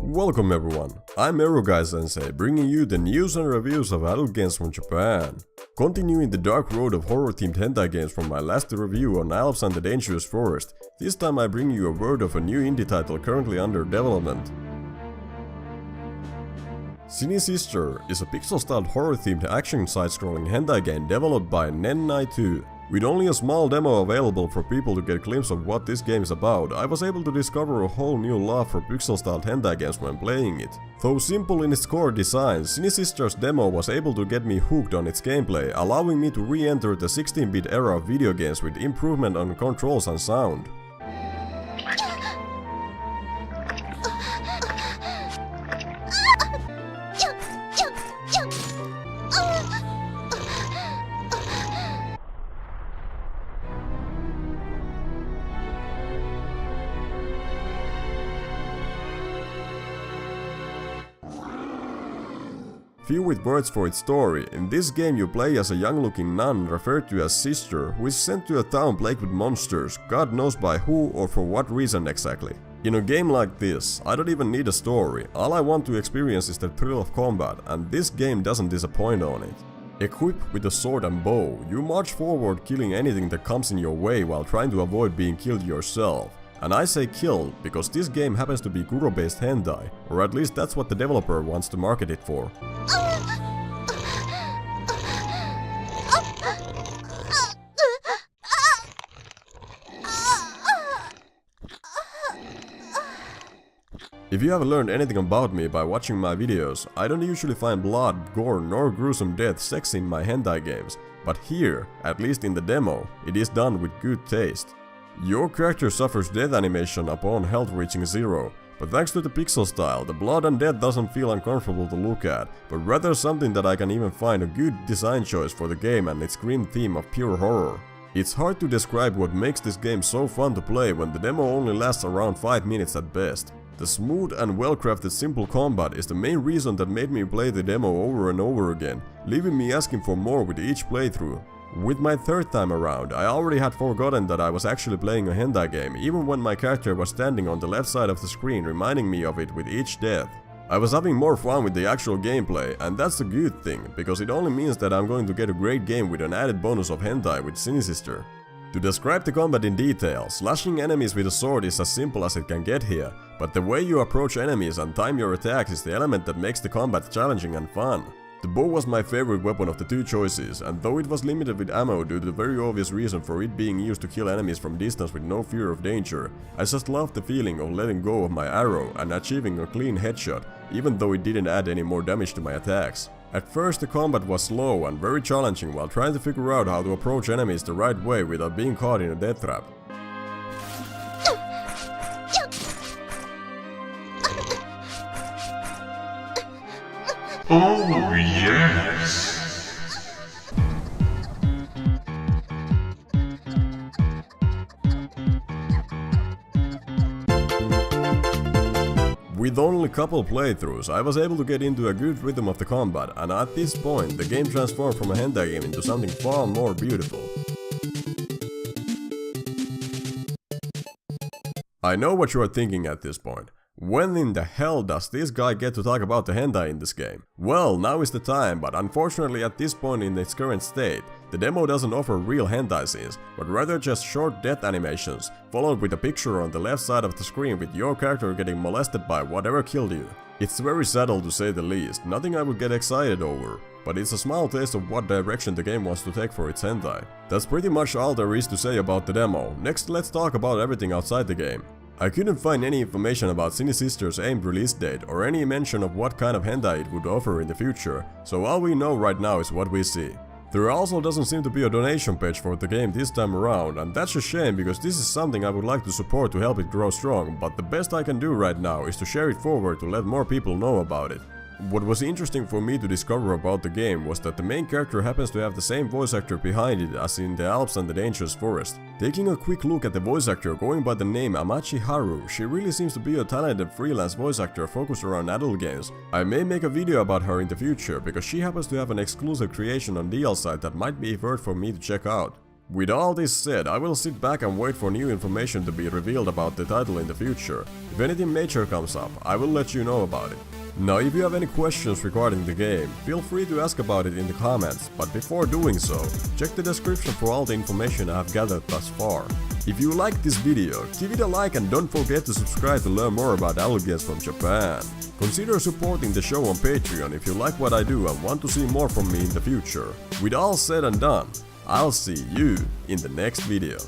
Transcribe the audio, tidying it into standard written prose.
Welcome everyone, I'm EroGuySensei, bringing you the news and reviews of adult games from Japan. Continuing the dark road of horror-themed hentai games from my last review on Alps and the Dangerous Forest, this time I bring you a word of a new indie title currently under development. SiNiSistar is a pixel-styled horror-themed action side-scrolling hentai game developed by Hentai 2. With only a small demo available for people to get a glimpse of what this game is about, I was able to discover a whole new love for pixel-styled hentai games when playing it. Though simple in its core design, SiNiSistar's demo was able to get me hooked on its gameplay, allowing me to re-enter the 16-bit era of video games with improvement on controls and sound. Few with words for its story, in this game you play as a young-looking nun referred to as Sister, who is sent to a town plagued with monsters, God knows by who or for what reason exactly. In a game like this, I don't even need a story, all I want to experience is the thrill of combat, and this game doesn't disappoint on it. Equipped with a sword and bow, you march forward killing anything that comes in your way while trying to avoid being killed yourself. And I say killed because this game happens to be Guro based hentai, or at least that's what the developer wants to market it for. If you haven't learned anything about me by watching my videos, I don't usually find blood, gore nor gruesome death sexy in my hentai games, but here, at least in the demo, it is done with good taste. Your character suffers death animation upon health reaching 0, but thanks to the pixel style, the blood and death doesn't feel uncomfortable to look at, but rather something that I can even find a good design choice for the game and its grim theme of pure horror. It's hard to describe what makes this game so fun to play when the demo only lasts around 5 minutes at best. The smooth and well-crafted simple combat is the main reason that made me play the demo over and over again, leaving me asking for more with each playthrough. With my third time around, I already had forgotten that I was actually playing a hentai game, even when my character was standing on the left side of the screen reminding me of it with each death. I was having more fun with the actual gameplay, and that's a good thing, because it only means that I'm going to get a great game with an added bonus of hentai with SiNiSistar. To describe the combat in detail, slashing enemies with a sword is as simple as it can get here, but the way you approach enemies and time your attacks is the element that makes the combat challenging and fun. The bow was my favorite weapon of the two choices, and though it was limited with ammo due to the very obvious reason for it being used to kill enemies from distance with no fear of danger, I just loved the feeling of letting go of my arrow and achieving a clean headshot, even though it didn't add any more damage to my attacks. At first the combat was slow and very challenging while trying to figure out how to approach enemies the right way without being caught in a death trap. Oh yes! With only a couple playthroughs, I was able to get into a good rhythm of the combat, and at this point the game transformed from a hentai game into something far more beautiful. I know what you are thinking at this point. When in the hell does this guy get to talk about the hentai in this game? Well, now is the time, but unfortunately at this point in its current state, the demo doesn't offer real hentai scenes, but rather just short death animations, followed with a picture on the left side of the screen with your character getting molested by whatever killed you. It's very subtle to say the least, nothing I would get excited over, but it's a small taste of what direction the game wants to take for its hentai. That's pretty much all there is to say about the demo. Next, let's talk about everything outside the game. I couldn't find any information about SiNiSistar's aimed release date or any mention of what kind of hentai it would offer in the future, so all we know right now is what we see. There also doesn't seem to be a donation page for the game this time around, and that's a shame because this is something I would like to support to help it grow strong, but the best I can do right now is to share it forward to let more people know about it. What was interesting for me to discover about the game was that the main character happens to have the same voice actor behind it as in the Alps and the Dangerous Forest. Taking a quick look at the voice actor going by the name Amachi Haru, she really seems to be a talented freelance voice actor focused around adult games. I may make a video about her in the future because she happens to have an exclusive creation on DL site that might be worth for me to check out. With all this said, I will sit back and wait for new information to be revealed about the title in the future. If anything major comes up, I will let you know about it. Now, if you have any questions regarding the game, feel free to ask about it in the comments, but before doing so, check the description for all the information I have gathered thus far. If you liked this video, give it a like and don't forget to subscribe to learn more about adult games from Japan. Consider supporting the show on Patreon if you like what I do and want to see more from me in the future. With all said and done, I'll see you in the next video.